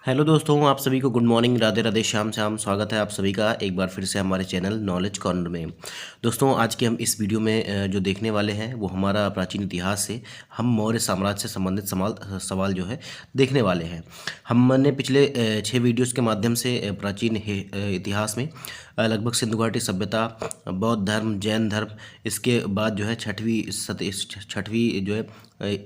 Hello दोस्तों, आप सभी को गुड मॉर्निंग, राधे राधे, श्याम श्याम। स्वागत है आप सभी का एक बार फिर से हमारे चैनल नॉलेज कॉर्नर में। दोस्तों, आज के हम इस वीडियो में जो देखने वाले हैं वो हमारा प्राचीन इतिहास से हम मौर्य साम्राज्य से संबंधित सवाल जो है देखने वाले हैं। हमने पिछले 6 वीडियोस के माध्यम से प्राचीन इतिहास में लगभग सिंधु घाटी सभ्यता, बौद्ध धर्म, जैन धर्म, इसके बाद जो है छठवीं जो है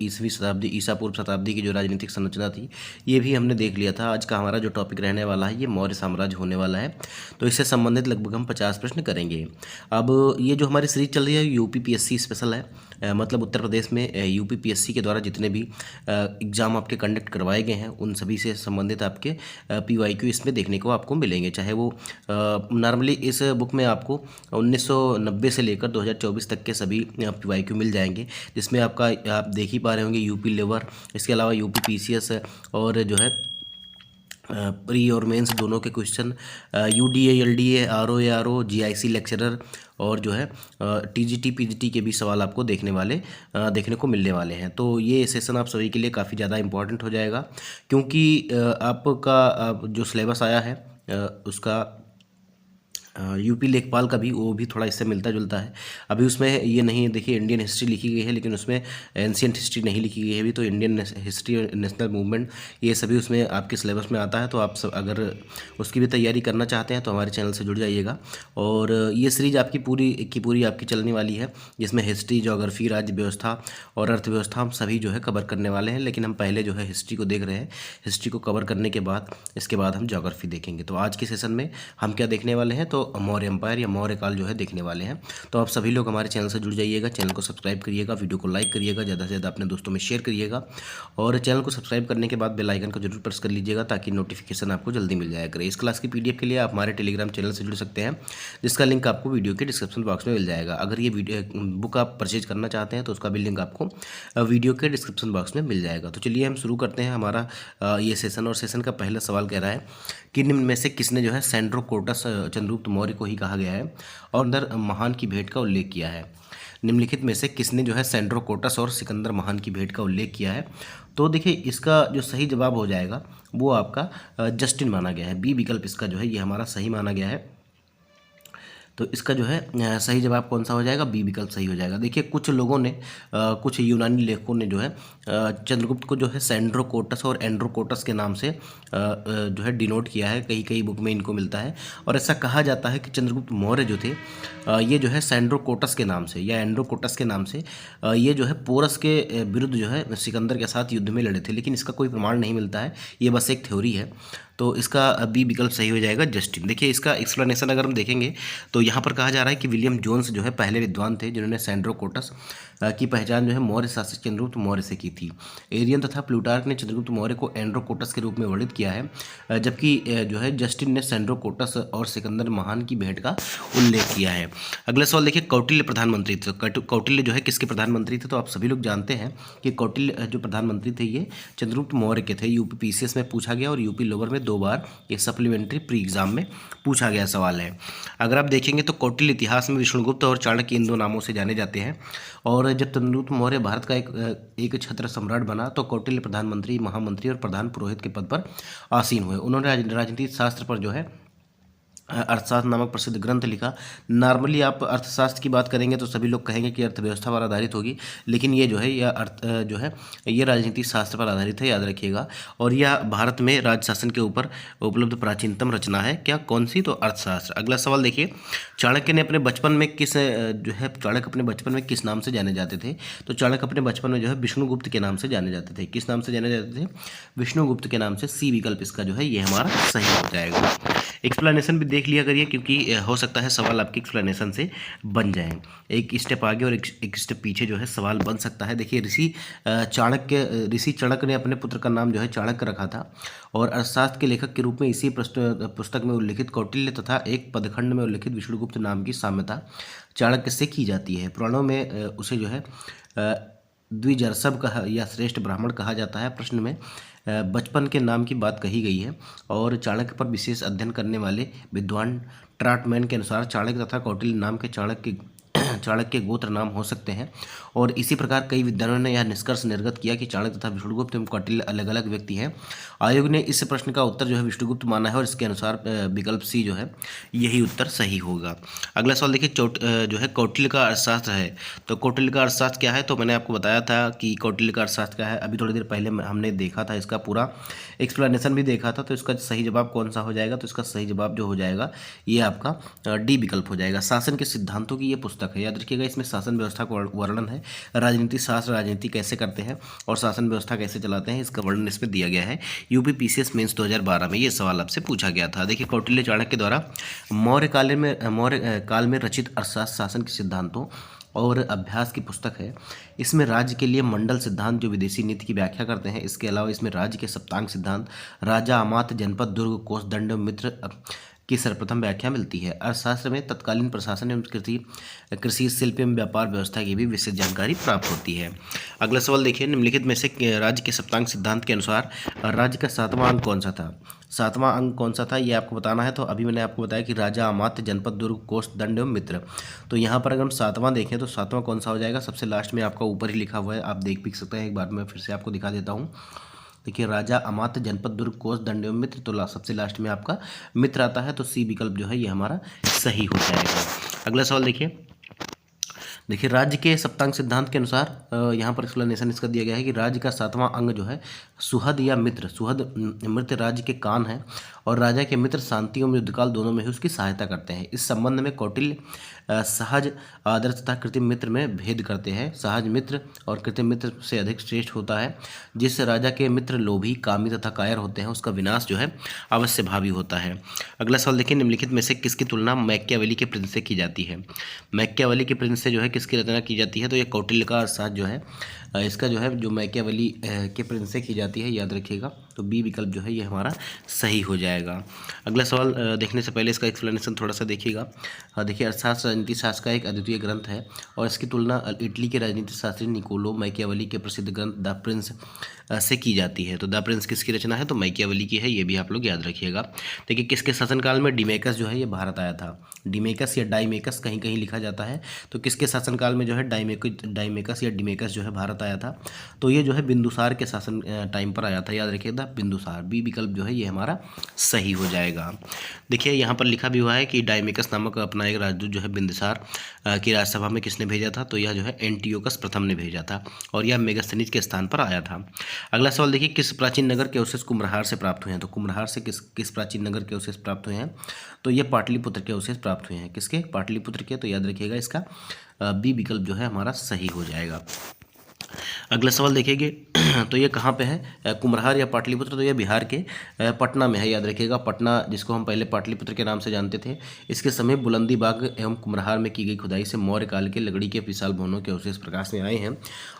ईसवीं शताब्दी, ईसा पूर्व शताब्दी की जो राजनीतिक संरचना थी, ये भी हमने देख लिया था। आज का हमारा जो टॉपिक रहने वाला है ये मौर्य साम्राज्य होने वाला है। तो इससे संबंधित लगभग हम 50 प्रश्न करेंगे। अब ये जो हमारी सीरीज चल रही है यूपीपीएससी स्पेशल है। मतलब उत्तर प्रदेश में यूपीपीएससी के द्वारा जितने भी एग्ज़ाम आपके कंडक्ट करवाए गए हैं उन सभी से संबंधित आपके पीवाईक्यू इसमें देखने को आपको मिलेंगे। चाहे वो नॉर्मली इस बुक में आपको 1990 से लेकर 2024 तक के सभी पीवाईक्यू मिल जाएंगे, जिसमें आपका आप देख ही पा रहे होंगे यूपी लेवर, इसके अलावा यूपी पीसीएस और जो है प्री और मेंस दोनों के question, UDA, LDA, RO, GIC lecturer और जो है टीजीटी पीजीटी के भी सवाल आपको देखने को मिलने वाले हैं। तो ये सेशन आप सभी के लिए काफ़ी ज़्यादा इम्पोर्टेंट हो जाएगा, क्योंकि आपका जो सिलेबस आया है उसका यूपी लेखपाल का भी वो भी थोड़ा इससे मिलता जुलता है। अभी उसमें ये नहीं है, देखिए इंडियन हिस्ट्री लिखी गई है लेकिन उसमें एंशियंट हिस्ट्री नहीं लिखी गई है अभी। तो इंडियन हिस्ट्री, नेशनल मूवमेंट, ये सभी उसमें आपके सिलेबस में आता है। तो आप सब अगर उसकी भी तैयारी करना चाहते हैं तो हमारे चैनल से जुड़ जाइएगा। और ये सीरीज आपकी पूरी की पूरी आपकी चलने वाली है, जिसमें हिस्ट्री, ज्योग्राफी, राज्य व्यवस्था और अर्थव्यवस्था हम सभी जो है कवर करने वाले हैं। लेकिन हम पहले जो है हिस्ट्री को देख रहे हैं। हिस्ट्री को कवर करने के बाद इसके बाद हम ज्योग्राफी देखेंगे। तो आज के सेशन में हम क्या देखने वाले हैं, तो मौर्य एम्पायर या मौर्य काल जो है देखने वाले हैं। तो आप सभी लोग हमारे चैनल से जुड़ जाइएगा, चैनल को सब्सक्राइब करिएगा, वीडियो को लाइक करिएगा, ज़्यादा से ज़्यादा अपने दोस्तों में शेयर करिएगा। और चैनल को सब्सक्राइब करने के बाद बेल आइकन को जरूर प्रेस कर लीजिएगा ताकि नोटिफिकेशन आपको जल्दी मिल जाया करे। इस क्लास की पीडीएफ के लिए आप हमारे टेलीग्राम चैनल से जुड़ सकते हैं, जिसका लिंक आपको वीडियो के डिस्क्रिप्शन बॉक्स में मिल जाएगा। अगर ये बुक आप परचेज करना चाहते हैं तो उसका भी लिंक आपको वीडियो के डिस्क्रिप्शन बॉक्स में मिल जाएगा। तो चलिए हम शुरू करते हैं हमारा ये सेशन। और सेशन का पहला सवाल कह रहा है कि निम्न में से किसने जो है सैंड्रोकोटस चंद्रगुप्त मौर्य को ही कहा गया है और अंदर महान की भेंट का उल्लेख किया है। निम्नलिखित में से किसने जो है सैंड्रोकोटस और सिकंदर महान की भेंट का उल्लेख किया है। तो देखिए, इसका जो सही जवाब हो जाएगा वो आपका जस्टिन माना गया है। बी विकल्प इसका जो है ये हमारा सही माना गया है। तो इसका जो है सही जवाब कौन सा हो जाएगा, बी विकल्प सही हो जाएगा। देखिए, कुछ लोगों ने कुछ यूनानी लेखकों ने जो है चंद्रगुप्त को जो है सैंड्रोकोटस और एंड्रोकोटस के नाम से जो है डिनोट किया है। कई कई बुक में इनको मिलता है। और ऐसा कहा जाता है कि चंद्रगुप्त मौर्य जो थे ये जो है सैंड्रोकोटस के नाम से या एंड्रोकोटस के नाम से ये जो है पोरस के विरुद्ध जो है सिकंदर के साथ युद्ध में लड़े थे। लेकिन इसका कोई प्रमाण नहीं मिलता है, ये बस एक थ्योरी है। तो इसका बी विकल्प सही हो जाएगा, जस्टिन। देखिए, इसका एक्सप्लेनेशन अगर हम देखेंगे तो यहाँ पर कहा जा रहा है कि विलियम जोन्स जो है पहले विद्वान थे जिन्होंने सैंड्रोकोटस की पहचान जो है मौर्य शासक चंद्रगुप्त मौर्य से की थी। एरियन तथा प्लूटार्क ने चंद्रगुप्त मौर्य को एंड्रोकोटस के रूप में वर्णित किया है, जबकि जो है जस्टिन ने सैंड्रोकोटस और सिकंदर महान की भेंट का उल्लेख किया है। अगला सवाल देखिए, कौटिल्य प्रधानमंत्री थे। कौटिल्य जो है किसके प्रधानमंत्री थे, तो आप सभी लोग जानते हैं कि कौटिल्य जो प्रधानमंत्री थे ये चंद्रगुप्त मौर्य के थे। यूपी पीसीएस में पूछा गया और यूपी लोअर में 2 बार ये सप्लीमेंट्री प्री एग्जाम में पूछा गया सवाल है। अगर आप देखेंगे तो कौटिल्य इतिहास में विष्णुगुप्त और चाणक्य इन 2 नामों से जाने जाते हैं। और जब चंद्रगुप्त मौर्य भारत का एक छत्र सम्राट बना तो कौटिल्य प्रधानमंत्री, महामंत्री और प्रधान पुरोहित के पद पर आसीन हुए। उन्होंने राजनीति शास्त्र पर जो है अर्थशास्त्र नामक प्रसिद्ध ग्रंथ लिखा। नॉर्मली आप अर्थशास्त्र की बात करेंगे तो सभी लोग कहेंगे कि अर्थव्यवस्था पर आधारित होगी, लेकिन ये जो है ये राजनीतिक शास्त्र पर आधारित है, याद रखिएगा। और यह भारत में राज्य शासन के ऊपर उपलब्ध प्राचीनतम रचना है। क्या, कौन सी, तो अर्थशास्त्र। अगला सवाल देखिए, चाणक्य अपने बचपन में किस नाम से जाने जाते थे, तो चाणक्य अपने बचपन में जो है विष्णुगुप्त के नाम से जाने जाते थे। किस नाम से जाने जाते थे, विष्णुगुप्त के नाम से। सी विकल्प इसका जो है ये हमारा सही हो जाएगा। एक्सप्लेनेशन भी देख लिया करिए, क्योंकि हो सकता है सवाल आपके एक्सप्लेनेशन से बन जाए। एक स्टेप आगे और एक स्टेप पीछे जो है सवाल बन सकता है। देखिए, ऋषि चाणक्य ने अपने पुत्र का नाम जो है चाणक्य रखा था। और अर्थशास्त्र के लेखक के रूप में इसी पुस्तक में उल्लिखित कौटिल्य तथा एक पदखंड में उल्लिखित विष्णुगुप्त नाम की साम्यता चाणक्य से की जाती है। पुराणों में उसे जो है द्विजर्षभ कहा या श्रेष्ठ ब्राह्मण कहा जाता है। प्रश्न में बचपन के नाम की बात कही गई है। और चाणक्य पर विशेष अध्ययन करने वाले विद्वान ट्राटमैन के अनुसार चाणक्य तथा कौटिल्य नाम के चाणक्य चाणक्य गोत्र नाम हो सकते हैं। और इसी प्रकार कई विद्वानों ने यह निष्कर्ष निर्गत किया कि चाणक्य तथा विष्णुगुप्त एवं कौटिल्य अलग अलग व्यक्ति हैं। आयोग ने इस प्रश्न का उत्तर जो है विष्णुगुप्त माना है और इसके अनुसार विकल्प सी जो है यही उत्तर सही होगा। अगला सवाल देखिए, जो है कौटिल्य का अर्थशास्त्र है। तो कौटिल्य का अर्थशास्त्र क्या है, तो मैंने आपको बताया था कि कौटिल्य का अर्थशास्त्र क्या है, अभी थोड़ी देर पहले हमने देखा था, इसका पूरा एक्सप्लेनेशन भी देखा था। तो इसका सही जवाब कौन सा हो जाएगा, तो इसका सही जवाब जो हो जाएगा ये आपका डी विकल्प हो जाएगा। शासन के सिद्धांतों की ये पुस्तक है, याद रखिएगा। इसमें शासन व्यवस्था का वर्णन है, राजनीति शास्त्र, राजनीति कैसे करते हैं और शासन व्यवस्था कैसे चलाते हैं, इसका वर्णन इसमें दिया गया है। यूपी पीसीएस मेंस 2012 में ये सवाल आपसे पूछा गया था। देखिए, कौटिल्य चाणक्य द्वारा मौर्य काल में रचित अर्थशास्त्र शासन के सिद्धांतों और अभ्यास की पुस्तक है। इसमें राज्य के लिए मंडल सिद्धांत जो विदेशी नीति की व्याख्या करते हैं, इसके अलावा इसमें राज्य के सप्तांग सिद्धांत, राजा, अमात्य, जनपद, दुर्ग, कोष, दंड, मित्र की सर्वप्रथम व्याख्या मिलती है। अर्थशास्त्र में तत्कालीन प्रशासन एवं कृषि, शिल्प एवं व्यापार व्यवस्था की भी विशेष जानकारी प्राप्त होती है। अगला सवाल देखिए, निम्नलिखित में से राज्य के सप्तांग सिद्धांत के अनुसार राज्य का 7वां अंग कौन सा था। 7वां अंग कौन सा था ये आपको बताना है। तो अभी मैंने आपको बताया कि राजा, अमात्य, जनपद, दुर्ग, कोष, दंड एवं मित्र। तो यहाँ पर अगर हम 7वां देखें तो 7वां कौन सा हो जाएगा, सबसे लास्ट में आपका ऊपर ही लिखा हुआ है, आप देख भी सकते हैं। एक बार मैं फिर से आपको दिखा देता हूँ। देखिए, राजा, अमात्य, जनपद, दुर्ग, कोष, दंड एवं मित्र। तो सबसे लास्ट में आपका मित्र आता है, तो सी विकल्प जो है ये हमारा सही हो जाएगा। अगला सवाल देखिए राज्य के सप्तांग सिद्धांत के अनुसार यहाँ पर एक्सप्लेनेशन इसका दिया गया है कि राज्य का 7वां अंग जो है सुहद या मित्र। सुहद मृत राज्य के कान है और राजा के मित्र शांति एवं युद्धकाल दोनों में ही उसकी सहायता करते हैं। इस संबंध में कौटिल्य सहज, आदर्श तथा कृत्रिम मित्र में भेद करते हैं। सहज मित्र और कृत्रिम मित्र से अधिक श्रेष्ठ होता है। जिस राजा के मित्र लोभी, कामी तथा कायर होते हैं उसका विनाश जो है अवश्य भावी होता है। अगला सवाल देखिए, निम्नलिखित में से किसकी तुलना मैकियावेली के प्रिंस से की जाती है। मैकियावेली के प्रिंस से जो है किसकी रचना की जाती है, तो ये कौटिल्य का अर्थशास्त्र जो है इसका जो है जो मैकियावेली के प्रिंस से की जाती है, याद रखिएगा। तो बी विकल्प जो है ये हमारा सही हो जाएगा। अगला सवाल देखने से पहले इसका एक्सप्लेनेशन थोड़ा सा देखिएगा। देखिए, अर्थशास्त्र राजनीति शास्त्र का एक अद्वितीय ग्रंथ है और इसकी तुलना इटली के राजनीति शास्त्री निकोलो मैकियावेली के प्रसिद्ध ग्रंथ द प्रिंस से की जाती है। तो द प्रिंस किसकी रचना है, तो मैकियावेली की है, ये भी आप लोग याद रखिएगा। देखिए, किसके शासनकाल में डिमेकस जो है ये भारत आया था। डिमेकस या डाइमेकस कहीं कहीं लिखा जाता है। तो किसके शासनकाल में जो है डाइमेकस या डिमेकस जो है भारत आया था, तो ये जो है बिंदुसार के शासन टाइम पर आया था, याद रखिएगा बिंदुसार। बी विकल्प जो है ये हमारा सही हो जाएगा। देखिए, यहाँ पर लिखा भी हुआ है कि डाइमेकस नामक अपना एक राजदूत जो है बिंदुसार की राजसभा में किसने भेजा था, तो यह जो है एंटियोकस प्रथम ने भेजा था और यह मेगास्थनीज के स्थान पर आया था। अगला सवाल देखिए, किस प्राचीन नगर के अवशेष कुम्भलहार से प्राप्त हुए हैं। तो कुम्भलहार से किस प्राचीन नगर के अवशेष प्राप्त हुए हैं, तो ये पाटलिपुत्र के अवशेष प्राप्त हुए हैं। किसके, पाटलिपुत्र के। तो याद रखिएगा इसका बी विकल्प जो है हमारा सही हो जाएगा। अगला सवाल देखिए, तो ये कहाँ पे है कुम्भलहार या पाटलिपुत्र, तो ये बिहार के पटना में है, याद रखिएगा। पटना जिसको हम पहले पाटलिपुत्र के नाम से जानते थे, इसके समय बुलंदी बाग एवं कुम्भलहार में की गई खुदाई से मौर्य काल के लकड़ी के विशाल भवनों के अवशेष प्रकाश में आए हैं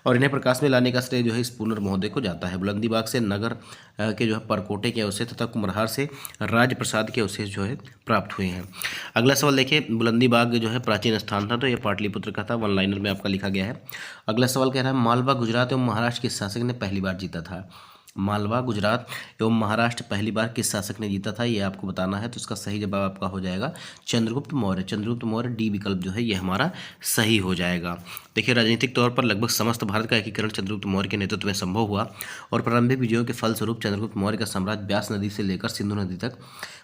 और इन्हें प्रकाश में लाने का श्रेय जो है इस पुनर महोदय को जाता है। बुलंदी बाग से नगर के जो है परकोटे के अवशेष तथा कुम्भलहार से राजप्रसाद के अवशेष जो है प्राप्त हुए हैं। अगला सवाल देखिए, बुलंदी बाग जो है प्राचीन स्थान था, तो ये पाटलिपुत्र का था, वन लाइनर में आपका लिखा गया है। अगला सवाल कह रहा है, मालवा, गुजरात एवं महाराष्ट्र के शासक ने पहली बार जीता था। मालवा, गुजरात एवं महाराष्ट्र पहली बार किस शासक ने जीता था, ये आपको बताना है। तो इसका सही जवाब आपका हो जाएगा चंद्रगुप्त मौर्य। चंद्रगुप्त मौर्य, डी विकल्प जो है ये हमारा सही हो जाएगा। देखिए, राजनीतिक तौर पर लगभग समस्त भारत का एकीकरण चंद्रगुप्त मौर्य के नेतृत्व में संभव हुआ और प्रारंभिक विजयों के फलस्वरूप चंद्रगुप्त मौर्य का साम्राज्य व्यास नदी से लेकर सिंधु नदी तक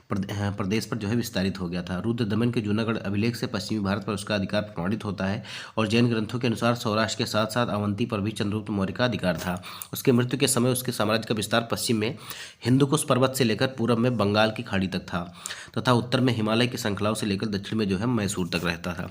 प्रदेश पर जो है विस्तारित हो गया था। रुद्रदमन के जूनागढ़ अभिलेख से पश्चिमी भारत पर उसका अधिकार प्रमाणित होता है और जैन ग्रंथों के अनुसार सौराष्ट्र के साथ साथ अवंती पर भी चंद्रगुप्त मौर्य का अधिकार था। उसके मृत्यु के समय उसके साम्राज्य का विस्तार पश्चिम में हिंदुकुश पर्वत से लेकर पूर्व में बंगाल की खाड़ी तक था तथा उत्तर में हिमालय की श्रृंखलाओं से लेकर दक्षिण में जो है मैसूर तक रहता था।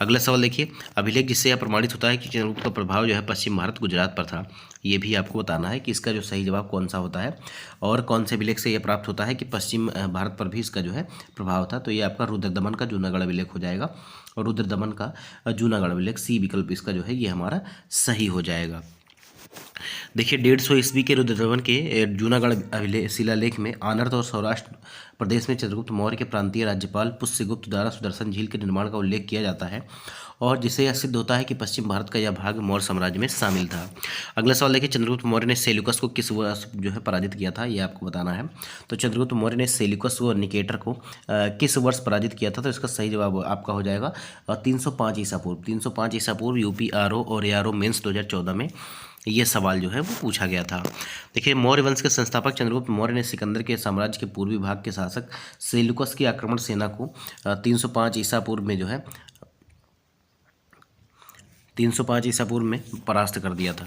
अगला सवाल देखिए, अभिलेख जिससे यह प्रमाणित होता है कि चंद्रगुप्त का प्रभाव जो है पश्चिम भारत, गुजरात पर था। ये भी आपको बताना है कि इसका जो सही जवाब कौन सा होता है और कौन से अभिलेख से यह प्राप्त होता है कि पश्चिम भारत पर भी इसका जो है प्रभाव था। तो ये आपका रुद्रदमन का जूनागढ़ अभिलेख हो जाएगा और रुद्रदमन का जूनागढ़ अभिलेख, सी विकल्प इसका जो है ये हमारा सही हो जाएगा। देखिए 150 ईस्वी के रुद्रवन के जूनागढ़ शिलालेख में आनर्त और सौराष्ट्र प्रदेश में चंद्रगुप्त मौर्य के प्रांतीय राज्यपाल पुष्यगुप्त द्वारा सुदर्शन झील के निर्माण का उल्लेख किया जाता है और जिससे यह सिद्ध होता है कि पश्चिम भारत का यह भाग मौर्य साम्राज्य में शामिल था। अगला सवाल देखिए, चंद्रगुप्त मौर्य ने सेल्यूकस को किस वर्ष जो है पराजित किया था, ये आपको बताना है। तो चंद्रगुप्त मौर्य ने सेल्यूकस व निकेटर को किस वर्ष पराजित किया था, तो इसका सही जवाब आपका हो जाएगा 305 ईसा पूर्व। 305 ईसा पूर्व UPRO और ARO मेंस 2014 में ये सवाल जो है वो पूछा गया था। देखिए मौर्य वंश के संस्थापक चंद्रगुप्त मौर्य ने सिकंदर के साम्राज्य के पूर्वी भाग के शासक सेल्यूकस की आक्रमण सेना को 305 ईसा पूर्व में जो है 305 ईसा पूर्व में परास्त कर दिया था।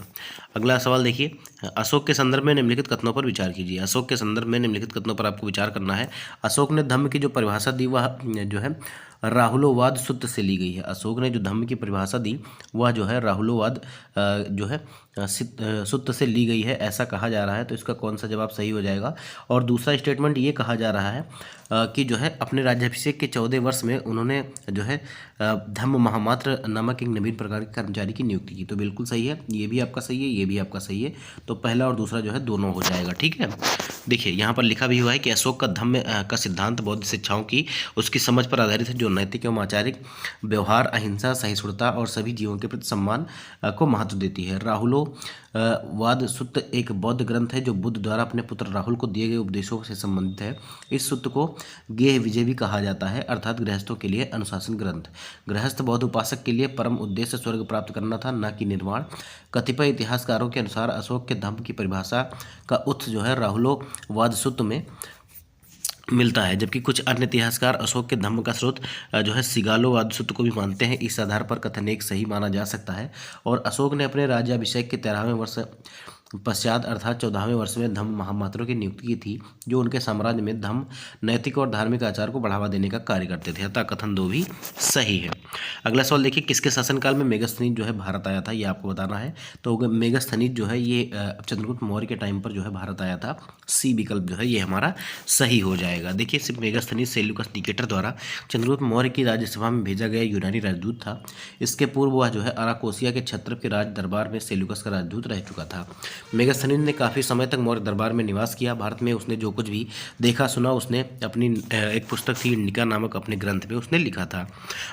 अगला सवाल देखिए, अशोक के संदर्भ में निम्नलिखित कथनों पर विचार कीजिए। अशोक के संदर्भ में निम्नलिखित कथनों पर आपको विचार करना है। अशोक ने धम्म की जो परिभाषा दी वह जो है राहुलोवाद सूत्र से ली गई है। अशोक ने जो धम्म की परिभाषा दी वह जो है राहुलोवाद जो है सूत्र से ली गई है, ऐसा कहा जा रहा है। तो इसका कौन सा जवाब सही हो जाएगा। और दूसरा स्टेटमेंट ये कहा जा रहा है कि जो है अपने राज्याभिषेक के 14 वर्ष में उन्होंने जो है धम्म महामात्र नामक एक नवीन प्रकार के कर्मचारी की नियुक्ति की। तो बिल्कुल सही है, ये भी आपका सही है, ये भी आपका सही है। तो पहला और दूसरा जो है दोनों हो जाएगा। ठीक है, देखिए यहाँ पर लिखा भी हुआ है कि अशोक का धम्म का सिद्धांत बौद्ध शिक्षाओं की उसकी समझ पर आधारित है, जो नैतिक एवं आचारिक व्यवहार, अहिंसा, सहिष्णुता और सभी जीवों के प्रति सम्मान को महत्व देती है। राहुलो वाद सूत्र एक बौद्ध ग्रंथ है जो बुद्ध द्वारा अपने पुत्र राहुल को दिए गए उपदेशों से संबंधित है। इस सूत्र को गेह विजय भी कहा जाता है, अर्थात गृहस्थों के लिए अनुशासन ग्रंथ। गृहस्थ बौद्ध उपासक के लिए परम उद्देश्य स्वर्ग प्राप्त करना था, न कि निर्माण। कतिपय इतिहासकारों के अनुसार अशोक के धम्म की परिभाषा का उत्थ जो है राहुलोवाद सूत्र में मिलता है, जबकि कुछ अन्य इतिहासकार अशोक के धम्म का स्रोत जो है सिगालोवाद सूत्र को भी मानते हैं। इस आधार पर कथन एक सही माना जा सकता है। और अशोक ने अपने राज्याभिषेक के 13वें वर्ष पश्चात अर्थात 14वें वर्ष में धम्म महामात्रों की नियुक्ति की थी, जो उनके साम्राज्य में धम्म, नैतिक और धार्मिक आचार को बढ़ावा देने का कार्य करते थे। अतः कथन 2 भी सही है। अगला सवाल देखिए, किसके शासनकाल में मेगास्थनीज जो है भारत आया था, ये आपको बताना है। तो मेगास्थनीज जो है ये चंद्रगुप्त मौर्य के टाइम पर जो है भारत आया था। सी विकल्प जो है ये हमारा सही हो जाएगा। देखिए सिर्फ मेगास्थनीज सेल्यूकस निकेटर द्वारा चंद्रगुप्त मौर्य की राज्यसभा में भेजा गया यूनानी राजदूत था। इसके पूर्व वह जो है अराकोसिया के क्षत्रप के राज दरबार में सेल्यूकस का राजदूत रह चुका था। मेगास्थनीज ने काफ़ी समय तक मौर्य दरबार में निवास किया। भारत में उसने जो कुछ भी देखा सुना उसने अपनी एक पुस्तक थी इंडिका नामक अपने ग्रंथ में उसने लिखा था।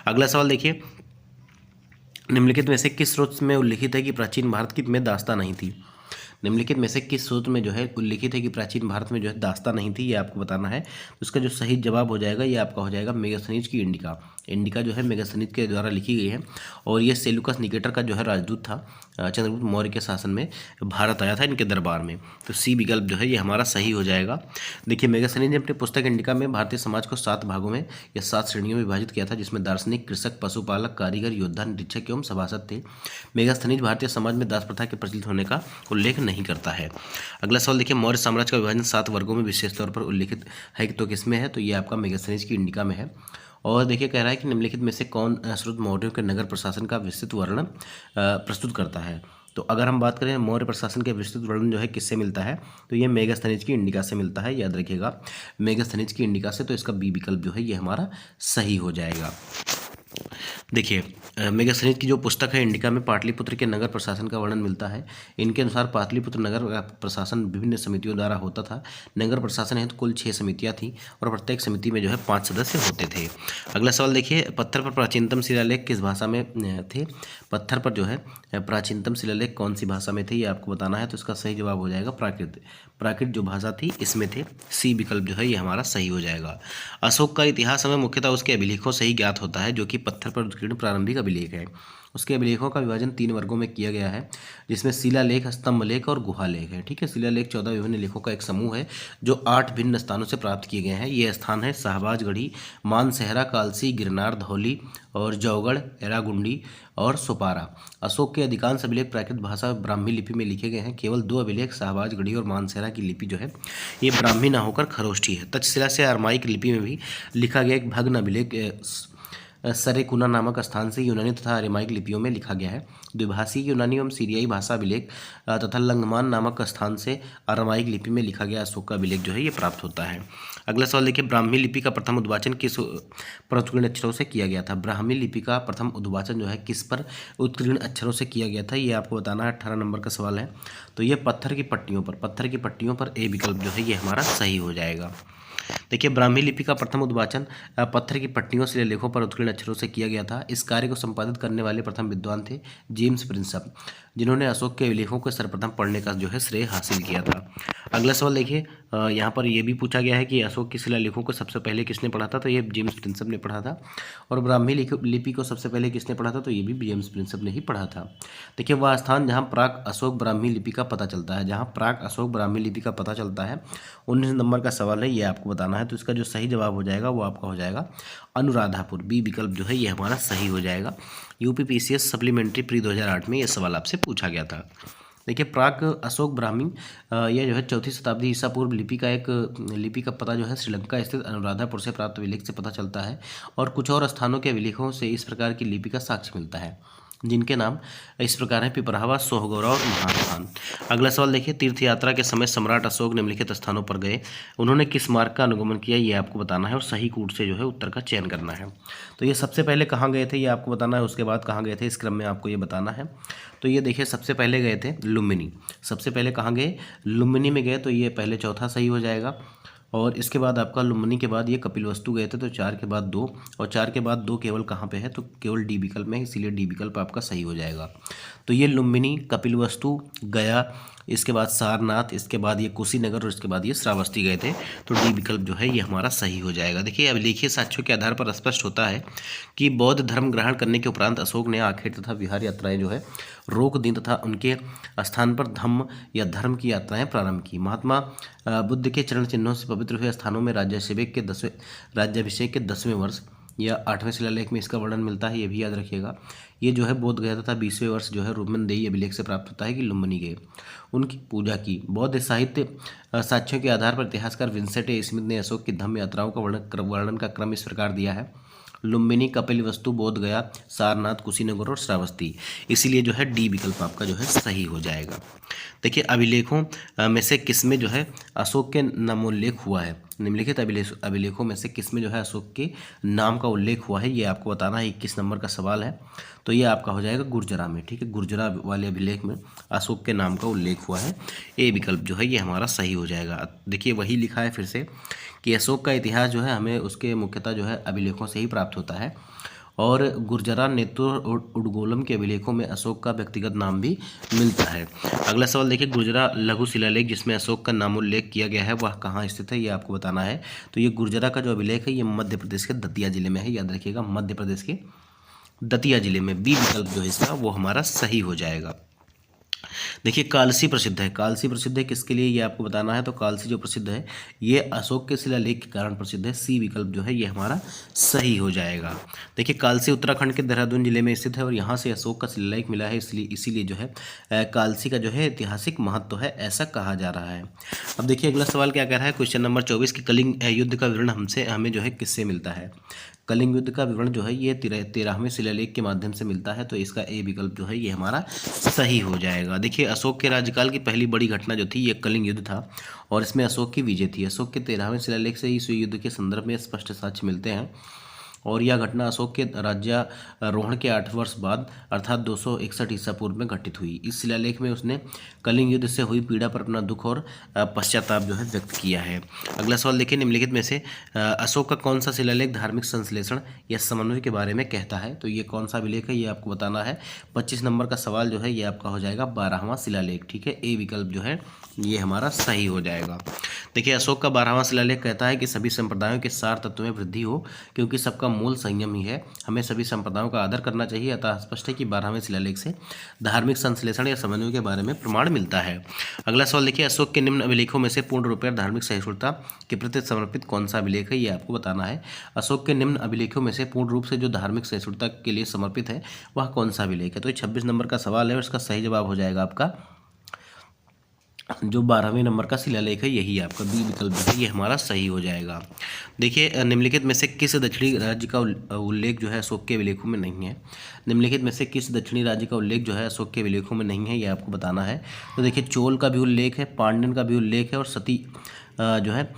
अगला सवाल देखिए, निम्नलिखित में से किस स्रोत में उल्लिखित है कि प्राचीन भारत की में दास्तां नहीं थी। निम्नलिखित में से किस स्रोत में जो है उल्लिखित है कि प्राचीन भारत में जो है दास्तां नहीं थी, ये आपको बताना है। तो इसका जो सही जवाब हो जाएगा ये आपका हो जाएगा मेगास्थनीज की इंडिका। इंडिका जो है मेगास्थनीज के द्वारा लिखी गई है और ये सेल्यूकस निकेटर का जो है राजदूत था। चंद्रगुप्त मौर्य के शासन में भारत आया था इनके दरबार में। तो सी विकल्प जो है ये हमारा सही हो जाएगा। देखिए मेगास्थनीज ने अपनी पुस्तक इंडिका में भारतीय समाज को 7 भागों में या 7 श्रेणियों में विभाजित किया था, जिसमें दार्शनिक, कृषक, पशुपालक, कारीगर, योद्धा, निरीक्षक एवं सभासद थे। मेगास्थनीज भारतीय समाज में दास प्रथा के प्रचलित होने का उल्लेख नहीं करता है। अगला सवाल देखिए, मौर्य साम्राज्य का विभाजन 7 वर्गों में विशेष तौर पर उल्लिखित है तो किसमें है, तो ये आपका मेगास्थनीज की इंडिका में है। और देखिए कह रहा है कि निम्नलिखित में से कौन स्रोत मौर्यों के नगर प्रशासन का विस्तृत वर्णन प्रस्तुत करता है। तो अगर हम बात करें मौर्य प्रशासन के विस्तृत वर्णन जो है किससे मिलता है, तो ये मेगास्थनीज की इंडिका से मिलता है। याद रखिएगा मेगास्थनीज की इंडिका से। तो इसका बी विकल्प जो है ये हमारा सही हो जाएगा। देखिए मेगास्थनीज की जो पुस्तक है इंडिका में पाटलिपुत्र के नगर प्रशासन का वर्णन मिलता है। इनके अनुसार पाटलिपुत्र नगर का प्रशासन विभिन्न समितियों द्वारा होता था। नगर प्रशासन हेतु कुल 6 समितियां थीं और प्रत्येक समिति में जो है 5 सदस्य होते थे। अगला सवाल देखिए, पत्थर पर प्राचीनतम शिलालेख किस भाषा में थे। पत्थर पर जो है प्राचीनतम शिलालेख कौन सी भाषा में थे, ये आपको बताना है। तो इसका सही जवाब हो जाएगा प्राकृत। प्राकृत जो भाषा थी इसमें थे। सी विकल्प जो है ये हमारा सही हो जाएगा। अशोक का इतिहास हमें मुख्यतः उसके अभिलेखों से ही ज्ञात होता है, जो कि पत्थर पर उत्कीर्ण प्रारंभिक अभिलेख है। उसके अभिलेखों का विभाजन 3 वर्गों में किया गया है, जिसमें शिलालेख, स्तंभलेख और गुहालेख है। ठीक है, शिलालेख 14 विभिन्न लेखों का एक समूह है जो 8 भिन्न स्थानों से प्राप्त किए गए हैं। ये स्थान है शाहबाजगढ़ी, मानसेहरा, कालसी, गिरनार, धौली और जौगढ़, एरागुंडी और सोपारा। अशोक के अधिकांश अभिलेख प्राकृत भाषा ब्राह्मी लिपि में लिखे गए हैं। केवल 2 अभिलेख शाहबाजगढ़ी और मानसेहरा की लिपि जो है ये ब्राह्मी ना होकर खरोष्ठी है। तक्षशिला से अरमाइक लिपि में भी लिखा गया एक भग्न अभिलेख सरेकुना नामक स्थान से यूनानी तथा अरेमाइक लिपियों में लिखा गया है। द्विभाषी यूनानी एवं सीरियाई भाषा अभिलेख तथा लंगमान नामक स्थान से अरामाइक लिपि में लिखा गया अशोक का अभिलेख जो है ये प्राप्त होता है। अगला सवाल देखिए, ब्राह्मी लिपि का प्रथम उद्वाचन किस पर उत्कीर्ण अक्षरों से किया गया था? ब्राह्मी लिपि का प्रथम उद्वाचन जो है किस पर उत्कीर्ण अक्षरों से किया गया था, ये आपको बताना है। 18 नंबर का सवाल है। तो ये पत्थर की पट्टियों पर ए विकल्प जो है ये हमारा सही हो जाएगा। देखिए, ब्राह्मी लिपि का प्रथम उद्वाचन पत्थर की पट्टियों से लेखों पर उत्कीर्ण अक्षरों से किया गया था। इस कार्य को संपादित करने वाले प्रथम विद्वान थे जेम्स प्रिंसप, जिन्होंने अशोक के अभिलेखों को सर्वप्रथम पढ़ने का जो है श्रेय हासिल किया था। अगला सवाल देखिए, यहाँ पर यह भी पूछा गया है कि अशोक के शिलालेखों को सबसे पहले किसने पढ़ा था? तो ये जेम्स प्रिंसप ने पढ़ा था। और ब्राह्मी लिपि को सबसे पहले किसने पढ़ा था? तो ये भी जेम्स प्रिंसप ने ही पढ़ा था। देखिए, वह स्थान जहाँ प्राक अशोक ब्राह्मी लिपि का पता चलता है, 19 नंबर का सवाल है, ये आपको बताना है। तो इसका जो सही जवाब हो जाएगा वो आपका हो जाएगा अनुराधापुर। बी विकल्प जो है ये हमारा सही हो जाएगा। यूपीपीसीएस सप्लीमेंट्री प्री 2008 में ये सवाल आपसे पूछा गया था। देखिए, प्राक अशोक ब्राह्मी यह जो है 4वीं शताब्दी ईसा पूर्व लिपि का पता जो है श्रीलंका स्थित अनुराधापुर से प्राप्त अभिलेख से पता चलता है। और कुछ और स्थानों के अभिलेखों से इस प्रकार की लिपि का साक्ष्य मिलता है, जिनके नाम इस प्रकार हैं: पिपरावा, सोहगौरा और महास्थान। अगला सवाल देखिए, तीर्थ यात्रा के समय सम्राट अशोक निम्नलिखित स्थानों पर गए, उन्होंने किस मार्ग का अनुगमन किया, ये आपको बताना है और सही कूट से जो है उत्तर का चयन करना है। तो ये सबसे पहले कहाँ गए थे ये आपको बताना है, उसके बाद कहाँ गए थे इस क्रम में आपको ये बताना है। तो ये देखिए, सबसे पहले गए थे लुम्बिनी। सबसे पहले कहाँ गए? लुम्बिनी में गए, तो ये पहले चौथा सही हो जाएगा। और इसके बाद आपका लुम्बिनी के बाद ये कपिलवस्तु गए थे, तो 4 के बाद 2, और 4 के बाद 2 केवल कहाँ पे है? तो केवल डी विकल्प में, इसीलिए डी विकल्प आपका सही हो जाएगा। तो ये लुम्बिनी, कपिलवस्तु, गया, इसके बाद सारनाथ, इसके बाद ये कुशीनगर और इसके बाद ये श्रावस्ती गए थे। तो डी विकल्प जो है ये हमारा सही हो जाएगा। देखिए, अभिलेखीय साक्ष्यों के आधार पर स्पष्ट होता है कि बौद्ध धर्म ग्रहण करने के उपरांत अशोक ने आखेट तथा विहार यात्राएं जो है रोक दी तथा उनके स्थान पर धम्म या धर्म की यात्राएं प्रारंभ की। महात्मा बुद्ध के चरण चिन्हों से पवित्र हुए स्थानों में राज्याभिषेक के 10वें वर्ष या 8वें शिलालेख में इसका वर्णन मिलता है, ये भी याद रखिएगा। ये जो है बोध गया तथा 20वें वर्ष जो है रोमन देई अभिलेख से प्राप्त होता है कि लुम्बिनी गए, उनकी पूजा की। बौद्ध साहित्य साक्ष्यों के आधार पर इतिहासकार विंसेंट ए स्मिथ ने अशोक की धम्म यात्राओं का वर्णन का क्रम इस प्रकार दिया है: लुम्बिनी, कपिलवस्तु, बोध गया, सारनाथ, कुशीनगर और श्रावस्ती। इसीलिए जो है डी विकल्प आपका जो है सही हो जाएगा। देखिए, अभिलेखों में से किसमें जो है अशोक के नामोल्लेख हुआ है? निम्नलिखित अभिलेखों में से किसमें जो है अशोक के नाम का उल्लेख हुआ है, ये आपको बताना है। 21 नंबर का सवाल है। तो ये आपका हो जाएगा गुर्जरा में। ठीक है, गुर्जरा वाले अभिलेख में अशोक के नाम का उल्लेख हुआ है। ए विकल्प जो है ये हमारा सही हो जाएगा। देखिए, वही लिखा है फिर से कि अशोक का इतिहास जो है हमें उसके मुख्यतः जो है अभिलेखों से ही प्राप्त होता है। और गुर्जरा, नेतुर और उडगोलम के अभिलेखों में अशोक का व्यक्तिगत नाम भी मिलता है। अगला सवाल देखिए, गुर्जरा लघु शिलालेख जिसमें अशोक का नामोल्लेख किया गया है वह कहाँ स्थित है, ये आपको बताना है। तो ये गुर्जरा का जो अभिलेख है ये मध्य प्रदेश के दतिया जिले में है, याद रखिएगा, मध्य प्रदेश के दतिया जिले में। बी विकल्प जो है इसका वो हमारा सही हो जाएगा। देखिए, कालसी प्रसिद्ध है। कालसी प्रसिद्ध है किसके लिए, ये आपको बताना है। तो कालसी जो प्रसिद्ध है ये अशोक के शिलालेख के कारण प्रसिद्ध है। सी विकल्प जो है ये हमारा सही हो जाएगा। देखिए, कालसी उत्तराखंड के देहरादून जिले में स्थित है और यहाँ से अशोक का शिलालेख मिला है, इसीलिए जो है कालसी का जो है ऐतिहासिक महत्व है, ऐसा कहा जा रहा है। अब देखिए, अगला सवाल क्या कह रहा है, क्वेश्चन नंबर 24 की कलिंग युद्ध का विवरण हमें जो है किससे मिलता है? कलिंग युद्ध का विवरण जो है ये 13वें शिलालेख के माध्यम से मिलता है। तो इसका ए विकल्प जो है ये हमारा सही हो जाएगा। देखिए, अशोक के राज्यकाल की पहली बड़ी घटना जो थी ये कलिंग युद्ध था और इसमें अशोक की विजय थी। अशोक के 13वें शिलालेख से इस युद्ध के संदर्भ में स्पष्ट साक्ष्य मिलते हैं और यह घटना अशोक के राज्यारोहण के 8 वर्ष बाद अर्थात 261 ईसा पूर्व में घटित हुई। इस शिलालेख में उसने कलिंग युद्ध से हुई पीड़ा पर अपना दुख और पश्चाताप जो है व्यक्त किया है। अगला सवाल देखिए, निम्नलिखित में से अशोक का कौन सा शिलालेख धार्मिक संश्लेषण या समन्वय के बारे में कहता है? तो ये कौन सा अभिलेख है ये आपको बताना है। 25 नंबर का सवाल जो है ये आपका हो जाएगा 12वां शिलालेख। ठीक है, ए विकल्प जो है ये हमारा सही हो जाएगा। देखिए, अशोक का 12वां शिलालेख कहता है कि सभी संप्रदायों के सार तत्व में वृद्धि हो, क्योंकि सबका मूल संयम ही है। हमें सभी संप्रदायों का आदर करना चाहिए। अतः स्पष्ट है कि 12वें शिलालेख से धार्मिक संश्लेषण या समन्वय के बारे में प्रमाण मिलता है। अगला सवाल देखिए, अशोक के निम्न अभिलेखों में से पूर्ण रूप से धार्मिक सहिष्णुता के प्रति समर्पित कौन सा अभिलेख है, ये आपको बताना है। अशोक के निम्न अभिलेखों में से पूर्ण रूप से जो धार्मिक सहिष्णुता के लिए समर्पित है वह कौन सा अभिलेख है? तो 26 नंबर का सवाल है और इसका सही जवाब हो जाएगा आपका जो 12वें नंबर का शिलालेख है यही आपका बी विकल्प जो है ये हमारा सही हो जाएगा। देखिए निम्नलिखित में से किस दक्षिणी राज्य का उल्लेख जो है अशोक के अभिलेखों में नहीं है। निम्नलिखित में से किस दक्षिणी राज्य का उल्लेख जो है अशोक के अभिलेखों में नहीं है, ये आपको बताना है। तो देखिए चोल का भी उल्लेख है, पांड्यन का भी उल्लेख है और जो है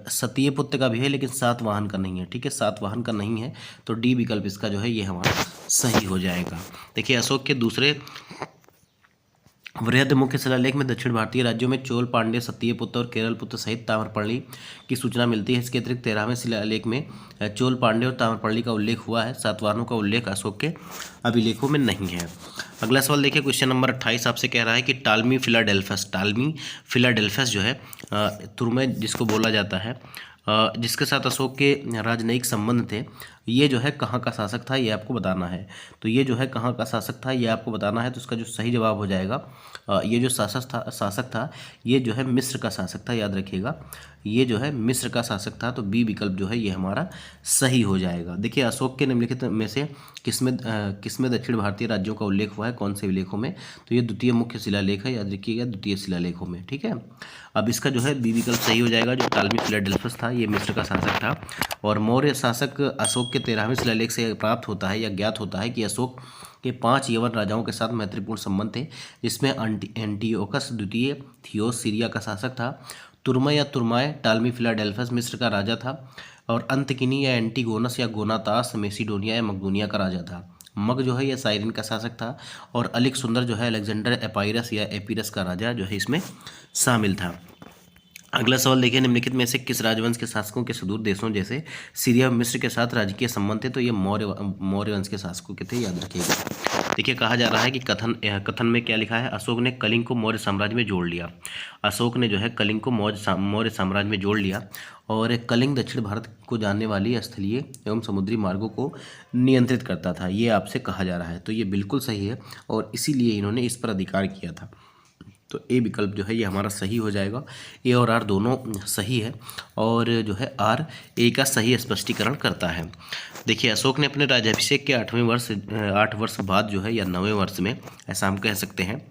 सतीपुत्र का भी है, लेकिन सातवाहन का नहीं है। ठीक है, सातवाहन का नहीं है, तो डी विकल्प इसका जो है ये हमारा सही हो जाएगा। देखिए अशोक के दूसरे वृहद मुख्य शिलालेख में दक्षिण भारतीय राज्यों में चोल, पांड्य, सत्यपुत्र और केरलपुत्र सहित ताम्रपर्णी की सूचना मिलती है। इसके अतिरिक्त 13वें शिलालेख में चोल, पांड्य और ताम्रपर्णी का उल्लेख हुआ है। सातवाहनों का उल्लेख अशोक के अभिलेखों में नहीं है। अगला सवाल देखिए, क्वेश्चन नंबर 28 आपसे कह रहा है कि टालमी फिलाडेल्फस जो है तुर्मे जिसको बोला जाता है, जिसके साथ अशोक के राजनयिक संबंध थे, ये जो है कहाँ का शासक था, ये आपको बताना है। तो ये जो है कहाँ का शासक था ये आपको बताना है। तो इसका जो सही जवाब हो जाएगा, ये जो शासक था ये जो है मिस्र का शासक था, याद रखिएगा। ये जो है मिस्र का शासक था, तो बी विकल्प जो है ये हमारा सही हो जाएगा। देखिए अशोक के निम्नलिखित में से किसमें दक्षिण भारतीय राज्यों का उल्लेख हुआ है, कौन से अभिलेखों में? तो ये द्वितीय मुख्य शिलालेख है, याद रखिएगा, द्वितीय शिलालेखों में। ठीक है, अब इसका जो है बी विकल्प सही हो जाएगा। जो टालमी फिलाडेल्फस था ये मिस्र का शासक था, और मौर्य शासक अशोक के 13वें शिलालेख से प्राप्त होता है या ज्ञात होता है कि अशोक के 5 यवन राजाओं के साथ मैत्रीपूर्ण संबंध थे, जिसमें एंटियोकस द्वितीय थियोस सीरिया का शासक था, तुर्मा या तुर्माय टालमी फिलाडेल्फस मिस्र का राजा था, और अंतकिनी या एंटीगोनस या गोनातास मेसिडोनिया या मकदूनिया का राजा था। मग जो है यह साइरिन का शासक था, और अलिक सुंदर जो है अलेक्जेंडर एपाइरस या एपीरस का राजा जो है इसमें शामिल था। अगला सवाल देखिए, निम्नलिखित में से किस राजवंश के शासकों के सुदूर देशों जैसे सीरिया और मिस्र के साथ राजकीय संबंध थे? तो ये मौर्य वंश के शासकों के थे, याद रखिएगा। देखिए कहा जा रहा है कि कथन में क्या लिखा है, अशोक ने कलिंग को मौर्य साम्राज्य में जोड़ लिया। अशोक ने जो है कलिंग को मौर्य साम्राज्य में जोड़ लिया, और कलिंग दक्षिण भारत को जाने वाली स्थलीय एवं समुद्री मार्गों को नियंत्रित करता था, ये आपसे कहा जा रहा है। तो ये बिल्कुल सही है, और इसीलिए इन्होंने इस पर अधिकार किया था। तो ए विकल्प जो है ये हमारा सही हो जाएगा। ए और आर दोनों सही है, और जो है आर ए का सही स्पष्टीकरण करता है। देखिए अशोक ने अपने राज्याभिषेक के 8 वर्ष बाद जो है, या 9वें वर्ष में, ऐसा हम कह सकते हैं,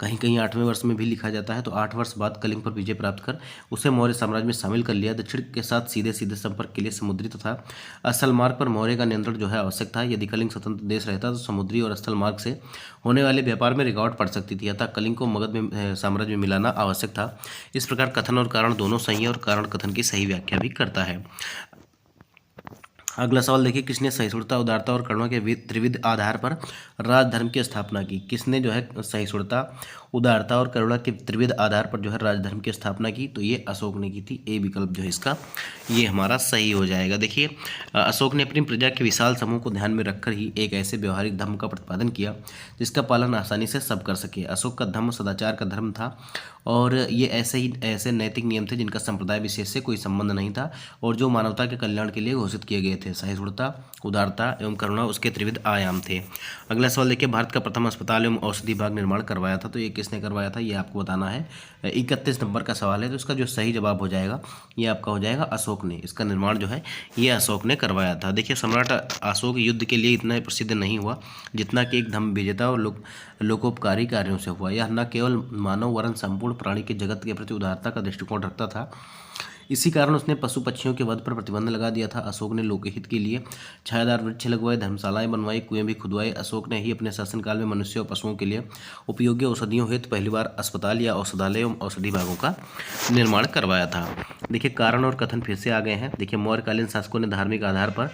कहीं कहीं 8वें वर्ष में भी लिखा जाता है, तो 8 वर्ष बाद कलिंग पर विजय प्राप्त कर उसे मौर्य साम्राज्य में शामिल कर लिया। दक्षिण के साथ सीधे सीधे संपर्क के लिए समुद्री तथा स्थल मार्ग पर मौर्य का नियंत्रण जो है आवश्यक था। यदि कलिंग स्वतंत्र देश रहता तो समुद्री और स्थल मार्ग से होने वाले व्यापार में रुकावट पड़ सकती थी, अतः कलिंग को मगध में साम्राज्य में मिलाना आवश्यक था। इस प्रकार कथन और कारण दोनों सही है, और कारण कथन की सही व्याख्या भी करता है। अगला सवाल देखिए, किसने सहिष्णुता, उदारता और करुणा के त्रिविध आधार पर राजधर्म की स्थापना की? किसने जो है सहिष्णुता, उदारता और करुणा के त्रिविध आधार पर जो है राजधर्म की स्थापना की? तो ये अशोक ने की थी। ए विकल्प जो है इसका ये हमारा सही हो जाएगा। देखिए अशोक ने अपनी प्रजा के विशाल समूह को ध्यान में रखकर ही एक ऐसे व्यवहारिक धर्म का प्रतिपादन किया जिसका पालन आसानी से सब कर सके। अशोक का धर्म सदाचार का धर्म था, और ये ऐसे नैतिक नियम थे जिनका संप्रदाय विशेष से कोई संबंध नहीं था, और जो मानवता के कल्याण के लिए घोषित किए गए थे। सहिष्णुता, उदारता एवं करुणा उसके त्रिविध आयाम थे। अगला सवाल देखिए, भारत का प्रथम अस्पताल एवं औषधि विभाग निर्माण करवाया था? तो ये किसने करवाया था, ये आपको बताना है। 31 नंबर का सवाल है, तो इसका जो सही जवाब हो जाएगा ये आपका हो जाएगा अशोक ने। इसका निर्माण जो है ये अशोक ने करवाया था। देखिए सम्राट अशोक युद्ध के लिए इतना प्रसिद्ध नहीं हुआ जितना कि एक धर्म विजेता और लोकोपकारी कार्यों से हुआ। यह न केवल मानव वरन संपूर्ण प्राणी के जगत के प्रति उदारता का दृष्टिकोण रखता था। इसी कारण उसने पशु पक्षियों के वध पर प्रतिबंध लगा दिया था। अशोक ने लोकहित के लिए छायादार वृक्ष लगवाए, धर्मशालाएं बनवाई, कुएं भी खुदवाए। अशोक ने ही अपने शासनकाल में मनुष्यों और पशुओं के लिए उपयोगी औषधियों हेतु पहली बार अस्पताल या औषधालय एवं औषधि विभागों का निर्माण करवाया था। देखिए कारण और कथन फिर से आ गए हैं। देखिए मौर्यकालीन शासकों ने धार्मिक आधार पर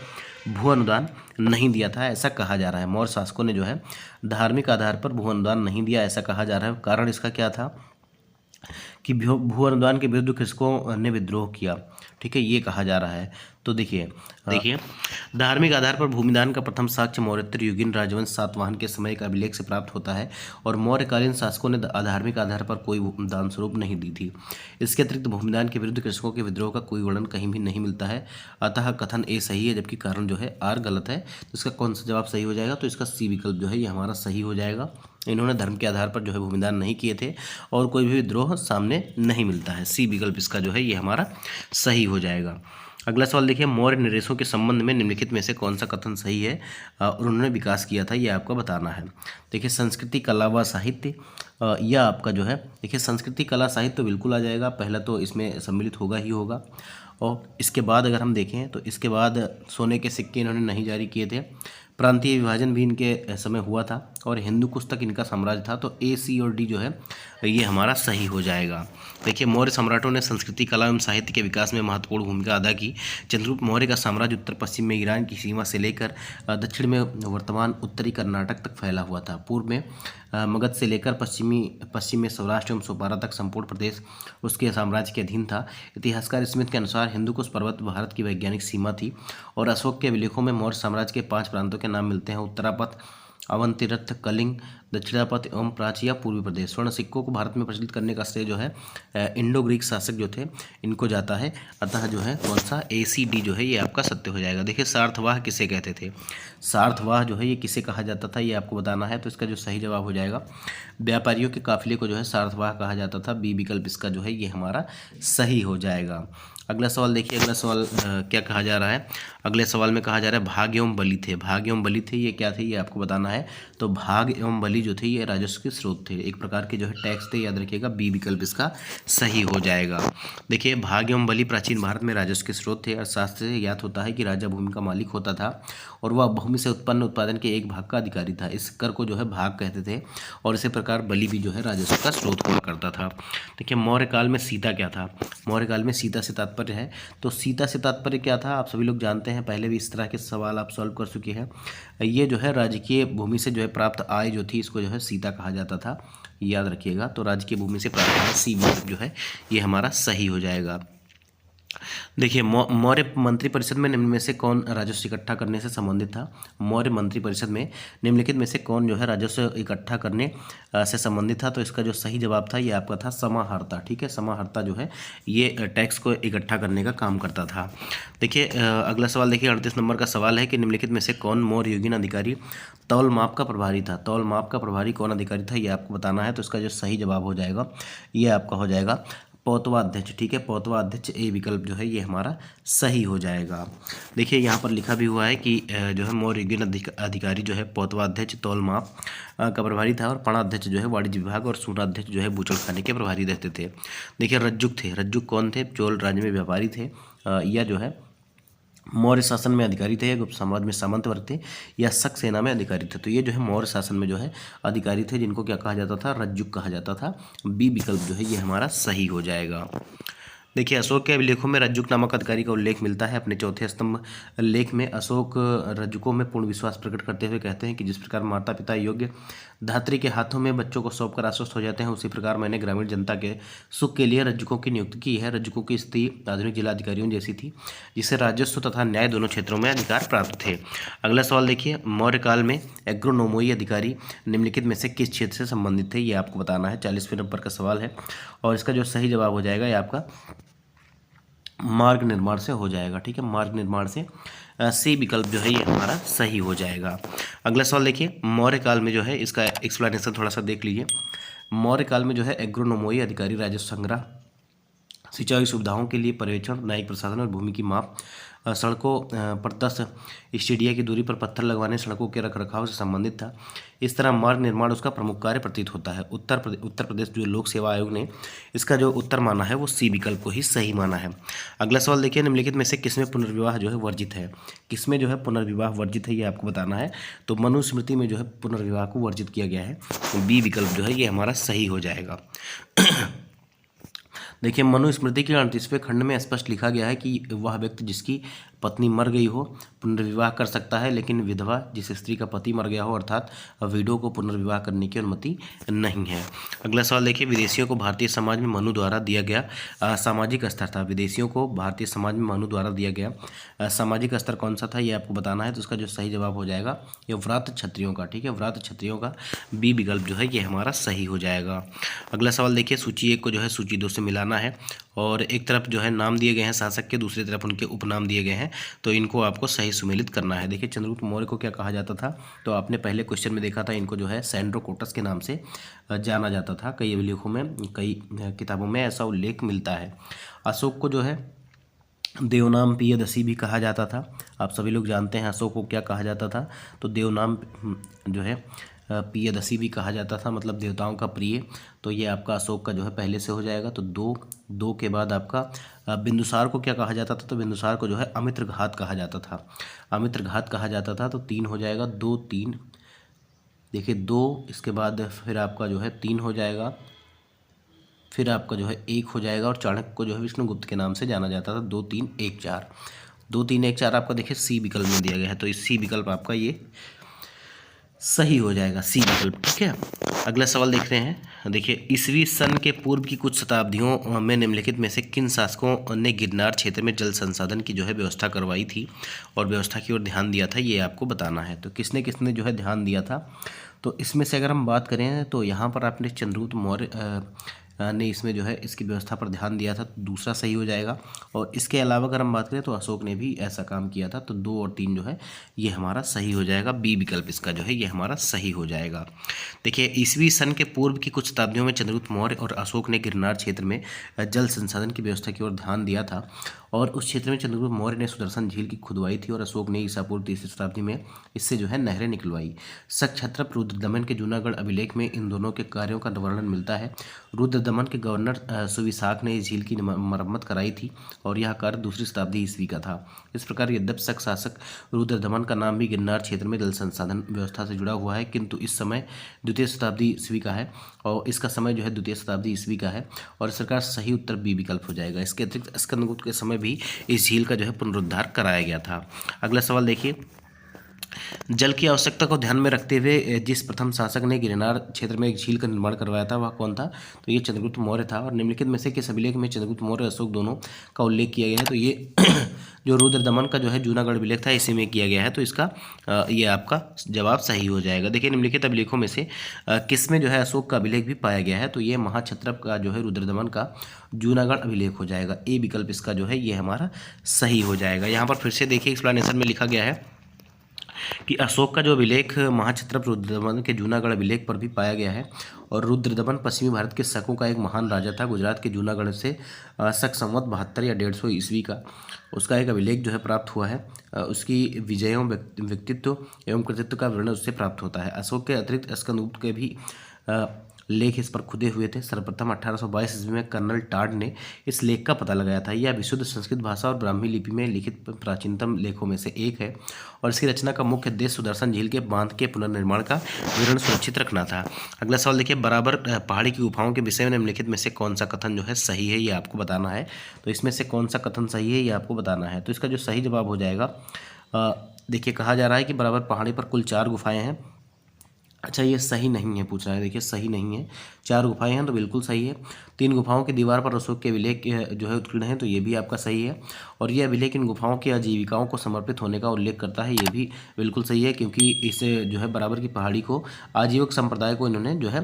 भू अनुदान नहीं दिया था, ऐसा कहा जा रहा है। मौर्य शासकों ने जो है धार्मिक आधार पर भू अनुदान नहीं दिया, ऐसा कहा जा रहा है। कारण इसका क्या था कि भू अनुदान के विरुद्ध कृषकों ने विद्रोह किया। ठीक है, ये कहा जा रहा है। तो देखिए धार्मिक आधार पर भूमिदान का प्रथम साक्ष्य मौर्योत्तर युगीन राजवंश सातवाहन के समय का अभिलेख से प्राप्त होता है, और मौर्यकालीन शासकों ने धार्मिक आधार पर कोई दान स्वरूप नहीं दी थी। इसके अतिरिक्त भूमिदान के विरुद्ध कृषकों के विद्रोह का कोई वर्णन कहीं भी नहीं मिलता है। अतः कथन ए सही है, जबकि कारण जो है आर गलत है। तो इसका कौन सा जवाब सही हो जाएगा? तो इसका सी विकल्प जो है ये हमारा सही हो जाएगा। इन्होंने धर्म के आधार पर जो है भूमिदान नहीं किए थे, और कोई भी विद्रोह सामने नहीं मिलता है। सी विकल्प इसका जो है ये हमारा सही हो जाएगा। अगला सवाल देखिए, मौर्य नरेशों के संबंध में निम्नलिखित में से कौन सा कथन सही है और उन्होंने विकास किया था, ये आपको बताना है। देखिए संस्कृति, कला व साहित्य, यह आपका जो है, देखिए संस्कृति, कला, साहित्य तो बिल्कुल आ जाएगा, पहला तो इसमें सम्मिलित होगा ही होगा। और इसके बाद अगर हम देखें तो इसके बाद सोने के सिक्के इन्होंने नहीं जारी किए थे, प्रांतीय विभाजन भी इनके समय हुआ था, और हिंदू कुश तक इनका साम्राज्य था। तो ए, सी और डी जो है ये हमारा सही हो जाएगा। देखिए मौर्य सम्राटों ने संस्कृति, कला एवं साहित्य के विकास में महत्वपूर्ण भूमिका अदा की। चंद्रगुप्त मौर्य का साम्राज्य उत्तर पश्चिम में ईरान की सीमा से लेकर दक्षिण में वर्तमान उत्तरी कर्नाटक तक फैला हुआ था। पूर्व में मगध से लेकर पश्चिम में सौराष्ट्र एवं सोपारा तक संपूर्ण प्रदेश उसके साम्राज्य के अधीन था। इतिहासकार स्मिथ के अनुसार हिंदू कुश पर्वत भारत की वैज्ञानिक सीमा थी। और अशोक के अभिलेखों में मौर्य साम्राज्य के 5 प्रांतों के नाम मिलते हैं: उत्तरापथ, अवंतिरथ, कलिंग, दक्षिणापथ एवं प्राची या पूर्वी प्रदेश। स्वर्ण सिक्कों को भारत में प्रचलित करने का श्रेय जो है इंडो ग्रीक शासक जो थे इनको जाता है। अतः जो है कौन सा, ए, सी, डी जो है ये आपका सत्य हो जाएगा। देखिए सार्थवाह किसे कहते थे, सार्थवाह जो है ये किसे कहा जाता था, ये आपको बताना है। तो इसका जो सही जवाब हो जाएगा, व्यापारियों के काफिले को जो है सार्थवाह कहा जाता था। बी विकल्प इसका जो है ये हमारा सही हो जाएगा। अगला सवाल देखिए, अगला सवाल क्या कहा जा रहा है। अगले सवाल में कहा जा रहा है भाग एवं बलि थे। भाग एवं बलि थे ये क्या थे, ये आपको बताना है। तो भाग एवं बलि जो थे ये राजस्व के स्रोत थे, एक प्रकार के जो है टैक्स थे, याद रखिएगा। बी विकल्प इसका सही हो जाएगा। देखिए भाग एवं बलि प्राचीन भारत में राजस्व के स्रोत थे। अर्थशास्त्र से ज्ञात होता है कि राजा भूमि का मालिक होता था और वह भूमि से उत्पन्न उत्पादन के एक भाग का अधिकारी था। इस कर को जो है भाग कहते थे, और इसी प्रकार बलि भी जो है राजस्व का स्रोत हुआ करता था। देखिए मौर्य काल में सीता क्या था। मौर्य काल में सीता से तात्पर्य है, तो सीता से तात्पर्य क्या था आप सभी लोग जानते हैं, पहले भी इस तरह के सवाल आप सॉल्व कर चुके हैं। ये जो है राजकीय भूमि से जो है प्राप्त आय जो थी इसको जो है सीता कहा जाता था, याद रखिएगा। तो राजकीय भूमि से प्राप्त आय सी जो है ये हमारा सही हो जाएगा। देखिए मौर्य मंत्रिपरिषद में निम्न में से कौन राजस्व इकट्ठा करने से संबंधित था। मौर्य मंत्रिपरिषद में निम्नलिखित में से कौन जो है राजस्व इकट्ठा करने से संबंधित था। तो इसका जो सही जवाब था ये आपका था समाहर्ता। ठीक है, समाहर्ता जो है ये टैक्स को इकट्ठा करने का काम करता था। देखिए अगला सवाल देखिए 38 नंबर का सवाल है कि निम्नलिखित में से कौन मौर्य युगीन अधिकारी तौल माप का प्रभारी था। तौल माप का प्रभारी कौन अधिकारी था ये आपको बताना है। तो इसका जो सही जवाब हो जाएगा ये आपका हो जाएगा पौतवा अध्यक्ष। ठीक है, पौतवा अध्यक्ष ए विकल्प जो है ये हमारा सही हो जाएगा। देखिए यहाँ पर लिखा भी हुआ है कि जो है मौर्य युगीन अधिकारी जो है पौतवा अध्यक्ष तौल माप का प्रभारी था, और पणाध्यक्ष जो है वाणिज्य विभाग, और सूत्राध्यक्ष जो है बूचड़ खाने के प्रभारी रहते थे। देखिए रज्जुक थे। रज्जुक कौन थे, चोल राज्य में व्यापारी थे, या जो है मौर्य शासन में अधिकारी थे, गुप्त साम्राज्य में सामंत वर्ग थे, या शक सेना में अधिकारी थे। तो ये जो है मौर्य शासन में जो है अधिकारी थे, जिनको क्या कहा जाता था, रज्जुक कहा जाता था। बी विकल्प जो है ये हमारा सही हो जाएगा। देखिए अशोक के अभिलेखों में रज्जुक नामक अधिकारी का उल्लेख मिलता है। अपने चौथे स्तंभ लेख में अशोक रज्जुकों में पूर्ण विश्वास प्रकट करते हुए कहते हैं कि जिस प्रकार माता पिता योग्य धात्री के हाथों में बच्चों को सौंपकर आश्वस्त हो जाते हैं, उसी प्रकार मैंने ग्रामीण जनता के सुख के लिए रज्जुकों की नियुक्ति की है। रज्जुकों की स्थिति आधुनिक जिला अधिकारियों जैसी थी, जिससे राजस्व तथा न्याय दोनों क्षेत्रों में अधिकार प्राप्त थे। अगला सवाल देखिए, मौर्य काल में एग्रोनोमोई अधिकारी निम्नलिखित में से किस क्षेत्र से संबंधित थे, ये आपको बताना है। 40वें नंबर का सवाल है, और इसका जो सही जवाब हो जाएगा ये आपका मार्ग निर्माण से हो जाएगा। ठीक है, मार्ग निर्माण से सी विकल्प जो है ये हमारा सही हो जाएगा। अगला सवाल देखिए, मौर्य काल में जो है इसका एक्सप्लेनेशन थोड़ा सा देख लीजिए। मौर्य काल में जो है एग्रोनोमोई अधिकारी राजस्व संग्रह, सिंचाई सुविधाओं के लिए पर्यवेक्षण, न्यायिक प्रशासन और भूमि की माप, सड़कों पर 10 स्टेडिया की दूरी पर पत्थर लगवाने, सड़कों के रखरखाव से संबंधित था। इस तरह मार्ग निर्माण उसका प्रमुख कार्य प्रतीत होता है। उत्तर प्रदेश जो लोक सेवा आयोग ने इसका जो उत्तर माना है वो सी विकल्प को ही सही माना है। अगला सवाल देखिए, निम्नलिखित में से किसमें पुनर्विवाह जो है वर्जित है। किसमें जो है पुनर्विवाह वर्जित है ये आपको बताना है। तो मनुस्मृति में जो है पुनर्विवाह को वर्जित किया गया है। तो बी विकल्प जो है ये हमारा सही हो जाएगा। देखिए मनुस्मृति के 38वें खंड में स्पष्ट लिखा गया है कि वह व्यक्ति जिसकी पत्नी मर गई हो पुनर्विवाह कर सकता है, लेकिन विधवा जिस स्त्री का पति मर गया हो अर्थात विडो को पुनर्विवाह करने की अनुमति नहीं है। अगला सवाल देखिए, विदेशियों को भारतीय समाज में मनु द्वारा दिया गया सामाजिक स्तर था। विदेशियों को भारतीय समाज में मनु द्वारा दिया गया सामाजिक स्तर कौन सा था ये आपको बताना है। तो उसका जो सही जवाब हो जाएगा ये व्रत क्षत्रियों का। ठीक है, व्रत क्षत्रियों का बी विकल्प जो है ये हमारा सही हो जाएगा। अगला सवाल देखिए, सूची 1 को जो है सूची 2 से मिलाना है, और एक तरफ जो है नाम दिए गए हैं शासक के, दूसरी तरफ उनके उपनाम दिए गए हैं, तो इनको आपको सही सुमेलित करना है। देखिए चंद्रगुप्त मौर्य को क्या कहा जाता था, तो आपने पहले क्वेश्चन में देखा था, इनको जो है सैंड्रोकोटस के नाम से जाना जाता था। कई अभिलेखों में, कई किताबों में ऐसा उल्लेख मिलता है। अशोक को जो है देवनाम पियदसी भी कहा जाता था। आप सभी लोग जानते हैं अशोक को क्या कहा जाता था, तो देवनाम जो है पियदसी भी कहा जाता था, मतलब देवताओं का प्रिय। तो ये आपका अशोक का जो है पहले से हो जाएगा। तो दो के बाद आपका बिंदुसार को क्या कहा जाता था, तो बिंदुसार को जो है अमित्रघात कहा जाता था, अमित्रघात कहा जाता था। तो 3 हो जाएगा, 2 3, देखिए 2, इसके बाद फिर आपका जो है 3 हो जाएगा, फिर आपका जो है 1 हो जाएगा। और चाणक्य को जो है विष्णुगुप्त के नाम से जाना जाता था। 2 3 1 4, 2 3 1 4 आपका देखिए सी विकल्प में दिया गया है, तो इस सी विकल्प आपका ये सही हो जाएगा, सी विकल्प। ठीक है, अगला सवाल देख रहे हैं। देखिए, ईसवी सन के पूर्व की कुछ शताब्दियों में निम्नलिखित में से किन शासकों ने गिरनार क्षेत्र में जल संसाधन की जो है व्यवस्था करवाई थी और व्यवस्था की ओर ध्यान दिया था, ये आपको बताना है। तो किसने किसने जो है ध्यान दिया था, तो इसमें से अगर हम बात करें तो यहाँ पर आपने चंद्रगुप्त मौर्य ने इसमें जो है इसकी व्यवस्था पर ध्यान दिया था, तो दूसरा सही हो जाएगा। और इसके अलावा अगर हम बात करें तो अशोक ने भी ऐसा काम किया था, तो 2 और 3 जो है ये हमारा सही हो जाएगा। बी विकल्प इसका जो है ये हमारा सही हो जाएगा। देखिए, ईसवी सन के पूर्व की कुछ शताब्दियों में चंद्रगुप्त मौर्य और अशोक ने गिरनार क्षेत्र में जल संसाधन की व्यवस्था की ओर ध्यान दिया था, और उस क्षेत्र में चंद्रगुप्त मौर्य ने सुदर्शन झील की खुदवाई थी और अशोक ने ईसा पूर्व 3री शताब्दी में इससे जो है नहरें निकलवाई। शक रुद्रदमन के जूनागढ़ अभिलेख में इन दोनों के कार्यों का वर्णन मिलता है। रुद्रदमन के गवर्नर सुविशाख ने इस झील की मरम्मत कराई थी और यह कार्य 2री शताब्दी ईस्वी का था। इस प्रकार यद्यप शक शासक रुद्रदमन का नाम भी गिरनार क्षेत्र में जल संसाधन व्यवस्था से जुड़ा हुआ है, किंतु इस समय 2री शताब्दी ईस्वी का है और इसका समय जो है 2री शताब्दी ईस्वी का है, और इस प्रकार सही उत्तर बी विकल्प हो जाएगा। इसके अतिरिक्त स्कंदगुप्त के समय भी इस झील का जो है पुनरुद्धार कराया गया था। अगला सवाल देखिए, जल की आवश्यकता को ध्यान में रखते हुए जिस प्रथम शासक ने गिरनार क्षेत्र में एक झील का निर्माण करवाया था वह कौन था, तो ये चंद्रगुप्त मौर्य था। और निम्नलिखित में से किस अभिलेख में चंद्रगुप्त मौर्य अशोक दोनों का उल्लेख किया गया है, तो ये जो रुद्रदमन का जो है जूनागढ़ अभिलेख था इसी में किया गया है, तो इसका ये आपका जवाब सही हो जाएगा। देखिए, निम्नलिखित अभिलेखों में से किस में जो है अशोक का अभिलेख भी पाया गया है, तो ये महाक्षत्रप का जो है रुद्रदमन का जूनागढ़ अभिलेख हो जाएगा। ए विकल्प इसका जो है ये हमारा सही हो जाएगा। यहाँ पर फिर से देखिए एक्सप्लेनेशन में लिखा गया है कि अशोक का जो अभिलेख महाक्षत्रप रुद्रदमन के जूनागढ़ अभिलेख पर भी पाया गया है, और रुद्रदमन पश्चिमी भारत के शकों का एक महान राजा था। गुजरात के जूनागढ़ से शक संवत 72 या 150 ईस्वी का उसका एक अभिलेख जो है प्राप्त हुआ है। उसकी विजयों, व्यक्तित्व एवं कृतित्व का वर्णन उससे प्राप्त होता है। अशोक के अतिरिक्त स्कंदगुप्त के भी लेख इस पर खुदे हुए थे। सर्वप्रथम 1822 ईस्वी में कर्नल टाड ने इस लेख का पता लगाया था। यह विशुद्ध संस्कृत भाषा और ब्राह्मी लिपि में लिखित प्राचीनतम लेखों में से एक है, और इसकी रचना का मुख्य उद्देश्य सुदर्शन झील के बांध के पुनर्निर्माण का विवरण सुरक्षित रखना था। अगला सवाल देखिए, बराबर पहाड़ी की गुफाओं के विषय में निम्नलिखित में से कौन सा कथन जो है सही है, ये आपको बताना है। तो इसमें से कौन सा कथन सही है ये आपको बताना है। तो इसका जो सही जवाब हो जाएगा, देखिए कहा जा रहा है कि बराबर पहाड़ी पर कुल 4 गुफाएँ हैं। अच्छा, ये सही नहीं है पूछ रहा है। देखिए, सही नहीं है, 4 गुफाएं हैं तो बिल्कुल सही है। 3 गुफाओं की दीवार पर अशोक के अभिलेख जो है उत्कीर्ण है, तो ये भी आपका सही है। और ये अभिलेख इन गुफाओं की आजीविकाओं को समर्पित होने का उल्लेख करता है, ये भी बिल्कुल सही है, क्योंकि इसे जो है बराबर की पहाड़ी को आजीविक संप्रदाय को इन्होंने जो है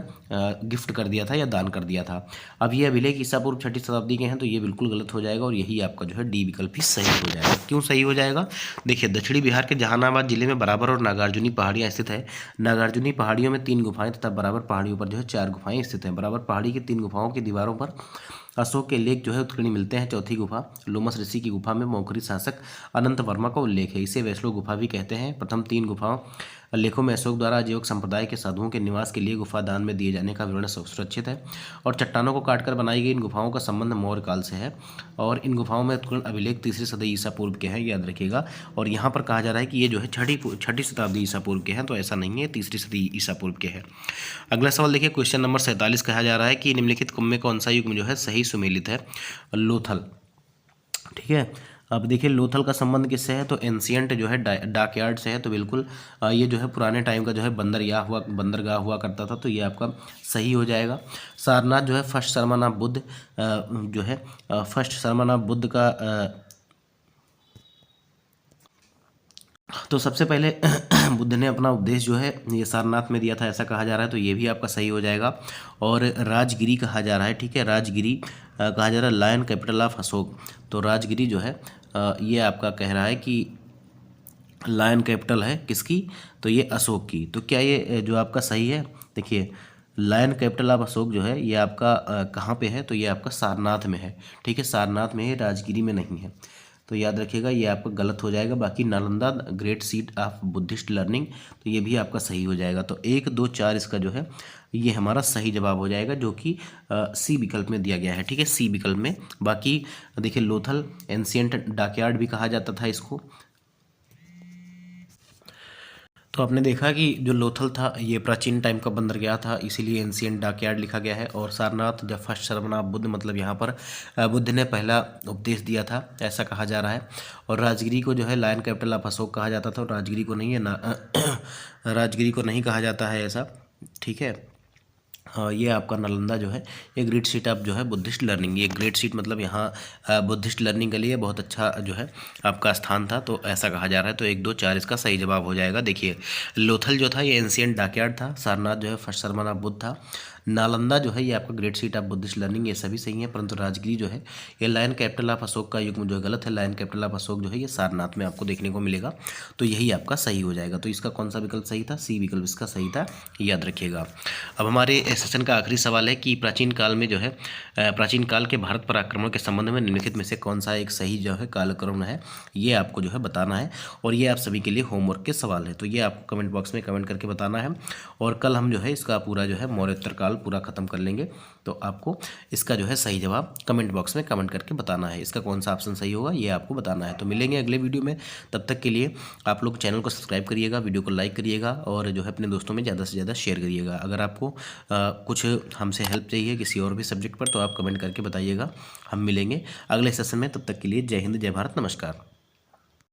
गिफ्ट कर दिया था या दान कर दिया था। अब ये अभिलेख ईसा पूर्व 6ठी शताब्दी के हैं, तो ये बिल्कुल गलत हो जाएगा, और यही आपका जो है डी विकल्प ही सही हो जाएगा। क्यों सही हो जाएगा, देखिए दक्षिणी बिहार के जहानाबाद जिले में बराबर और नागार्जुनी पहाड़ियाँ स्थित है। नागार्जुनी पहाड़ियों में 3 गुफाएं तथा बराबर पहाड़ियों पर जो है 4 गुफाएं स्थित हैं। बराबर पहाड़ी की 3 गुफाओं की दीवारों पर अशोक के लेख जो है उत्कीर्ण मिलते हैं। चौथी गुफा लोमस ऋषि की गुफा में मौखरी शासक अनंत वर्मा का उल्लेख है, इसे वैष्णो गुफा भी कहते हैं। प्रथम 3 गुफाओं लेखों में अशोक द्वारा आजीवक संप्रदाय के साधुओं के निवास के लिए गुफा दान में दिए जाने का विवरण सुरक्षित है, और चट्टानों को काटकर बनाई गई इन गुफाओं का संबंध मौर्य काल से है, और इन गुफाओं में उत्कीर्ण अभिलेख 3री सदी ईसा पूर्व के हैं, याद रखिएगा। और यहाँ पर कहा जा रहा है कि ये जो है 6ठी शताब्दी ईसा पूर्व के हैं, तो ऐसा नहीं है, 3री सदी ईसा पूर्व के हैं। अगला सवाल देखिए, क्वेश्चन नंबर 47 कहा जा रहा है कि निम्नलिखित में कौन सा युग में जो है सही सुमेलित है। लोथल, ठीक है। अब देखिए लोथल का संबंध किससे है, तो एंशियंट जो है डाकयार्ड से है, तो बिल्कुल ये जो है पुराने टाइम का जो है बंदरगाह हुआ करता था, तो ये आपका सही हो जाएगा। सारनाथ जो है फर्स्ट सरमन ऑफ बुद्ध जो है फर्स्ट सरमन ऑफ बुद्ध का तो सबसे पहले बुद्ध ने अपना उपदेश जो है ये सारनाथ में दिया था, ऐसा कहा जा रहा है, तो ये भी आपका सही हो जाएगा। और राजगिरी कहा जा रहा है, ठीक है, राजगिरी कहा जा रहा है लायन कैपिटल ऑफ अशोक, तो राजगिरी जो है ये आपका कह रहा है कि लायन कैपिटल है किसकी, तो ये अशोक की। तो क्या ये जो आपका सही है, देखिए लायन कैपिटल ऑफ अशोक जो है ये आपका कहाँ पे है, तो ये आपका सारनाथ में है, ठीक है, सारनाथ में है, राजगिरी में नहीं है। तो याद रखिएगा ये आपका गलत हो जाएगा। बाकी Nalanda great seat of Buddhist learning, तो ये भी आपका सही हो जाएगा। तो 1, 2, 4 इसका जो है ये हमारा सही जवाब हो जाएगा, जो कि सी विकल्प में दिया गया है। ठीक है, सी विकल्प में। बाकी देखिए लोथल एंशियंट डॉकयार्ड भी कहा जाता था इसको। तो आपने देखा कि जो लोथल था ये प्राचीन टाइम का बंदरगाह था, इसीलिए एंशियंट डॉकयार्ड लिखा गया है। और सारनाथ जब फर्स्ट सर्वनाम बुद्ध, मतलब यहाँ पर बुद्ध ने पहला उपदेश दिया था, ऐसा कहा जा रहा है। और राजगिरी को जो है लायन कैपिटल ऑफ अशोक कहा जाता था, और राजगिरी को नहीं है ना राजगिरी को नहीं कहा जाता है ऐसा। ठीक है, हाँ, ये आपका नालंदा जो है ये ग्रेट सीट ऑफ जो है बुद्धिस्ट लर्निंग, ये ग्रेट सीट मतलब यहाँ बुद्धिस्ट लर्निंग के लिए बहुत अच्छा जो है आपका स्थान था, तो ऐसा कहा जा रहा है। तो 1, 2, 4 इसका सही जवाब हो जाएगा। देखिए लोथल जो था ये एंशियंट डॉकयार्ड था, सारनाथ जो है फर्स्ट सर्वनाम ऑफ बुद्ध था, नालंदा जो है ये आपका great seat of Buddhist learning, ये सभी सही है। परंतु राजगिरी जो है ये लायन कैपिटल ऑफ अशोक का युग्म जो है गलत है। लायन कैपिटल ऑफ अशोक जो है ये सारनाथ में आपको देखने को मिलेगा, तो यही आपका सही हो जाएगा। तो इसका कौन सा विकल्प सही था? सी विकल्प इसका सही था, याद रखिएगा। अब हमारे सेशन का आखिरी सवाल है कि प्राचीन काल में जो है प्राचीन काल के भारत पर आक्रमण के संबंध में निम्नलिखित में से कौन सा एक सही जो है कालक्रम है, ये आपको जो है बताना है। और ये आप सभी के लिए होमवर्क के सवाल है, तो ये आपको कमेंट बॉक्स में कमेंट करके बताना है। और कल हम जो है इसका पूरा जो है मौर्योत्तर काल पूरा खत्म कर लेंगे, तो आपको इसका जो है सही जवाब कमेंट बॉक्स में कमेंट करके बताना है। इसका कौन सा ऑप्शन सही होगा ये आपको बताना है। तो मिलेंगे अगले वीडियो में, तब तक के लिए आप लोग चैनल को सब्सक्राइब करिएगा, वीडियो को लाइक करिएगा, और जो है अपने दोस्तों में ज़्यादा से ज़्यादा शेयर करिएगा। अगर आपको कुछ हमसे हेल्प चाहिए किसी और भी सब्जेक्ट पर, तो आप कमेंट करके बताइएगा। हम मिलेंगे अगले सेशन में, तब तक के लिए जय हिंद, जय भारत, नमस्कार।